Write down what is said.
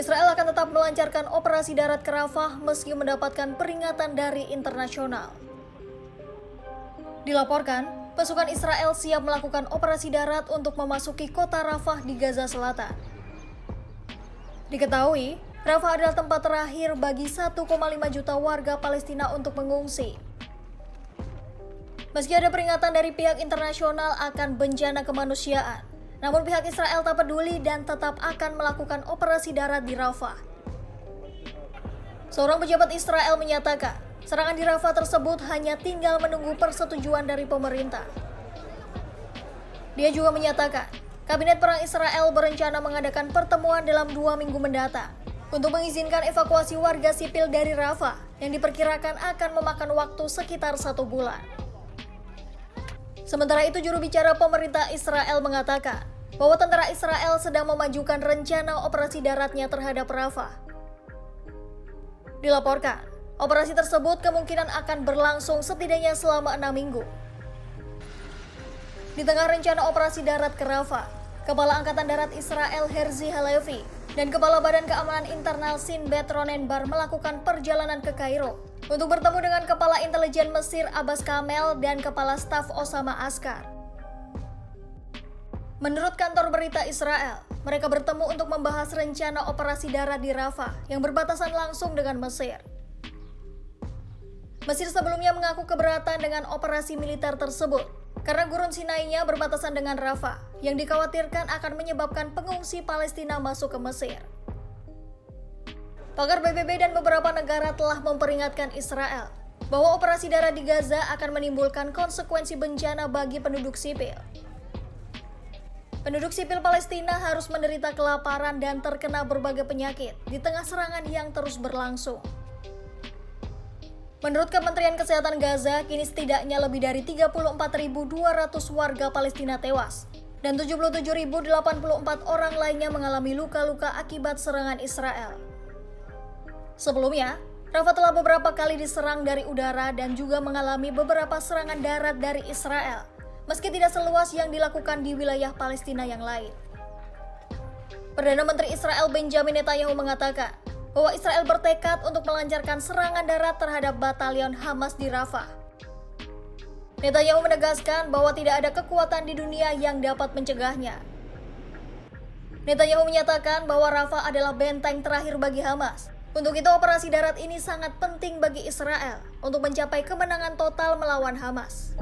Israel akan tetap melancarkan operasi darat ke Rafah meski mendapatkan peringatan dari internasional. Dilaporkan, pasukan Israel siap melakukan operasi darat untuk memasuki kota Rafah di Gaza Selatan. Diketahui, Rafah adalah tempat terakhir bagi 1,5 juta warga Palestina untuk mengungsi. Meski ada peringatan dari pihak internasional akan bencana kemanusiaan, namun pihak Israel tak peduli dan tetap akan melakukan operasi darat di Rafah. Seorang pejabat Israel menyatakan, serangan di Rafah tersebut hanya tinggal menunggu persetujuan dari pemerintah. Dia juga menyatakan, Kabinet Perang Israel berencana mengadakan pertemuan dalam 2 minggu mendatang untuk mengizinkan evakuasi warga sipil dari Rafah yang diperkirakan akan memakan waktu sekitar 1 bulan. Sementara itu, juru bicara pemerintah Israel mengatakan bahwa tentara Israel sedang memajukan rencana operasi daratnya terhadap Rafah. Dilaporkan, operasi tersebut kemungkinan akan berlangsung setidaknya selama 6 minggu. Di tengah rencana operasi darat ke Rafah, Kepala Angkatan Darat Israel Herzi Halevi dan Kepala Badan Keamanan Internal Shin Bet Ronenbar melakukan perjalanan ke Kairo untuk bertemu dengan Kepala Intelijen Mesir Abbas Kamel dan Kepala Staf Osama Askar. Menurut kantor berita Israel, mereka bertemu untuk membahas rencana operasi darat di Rafah yang berbatasan langsung dengan Mesir. Mesir sebelumnya mengaku keberatan dengan operasi militer tersebut karena gurun Sinai-nya berbatasan dengan Rafah yang dikhawatirkan akan menyebabkan pengungsi Palestina masuk ke Mesir. Pakar PBB dan beberapa negara telah memperingatkan Israel bahwa operasi darat di Gaza akan menimbulkan konsekuensi bencana bagi penduduk sipil. Penduduk sipil Palestina harus menderita kelaparan dan terkena berbagai penyakit di tengah serangan yang terus berlangsung. Menurut Kementerian Kesehatan Gaza, kini setidaknya lebih dari 34.200 warga Palestina tewas dan 77.084 orang lainnya mengalami luka-luka akibat serangan Israel. Sebelumnya, Rafah telah beberapa kali diserang dari udara dan juga mengalami beberapa serangan darat dari Israel, meski tidak seluas yang dilakukan di wilayah Palestina yang lain. Perdana Menteri Israel Benjamin Netanyahu mengatakan bahwa Israel bertekad untuk melancarkan serangan darat terhadap batalion Hamas di Rafah. Netanyahu menegaskan bahwa tidak ada kekuatan di dunia yang dapat mencegahnya. Netanyahu menyatakan bahwa Rafah adalah benteng terakhir bagi Hamas. Untuk itu, operasi darat ini sangat penting bagi Israel untuk mencapai kemenangan total melawan Hamas.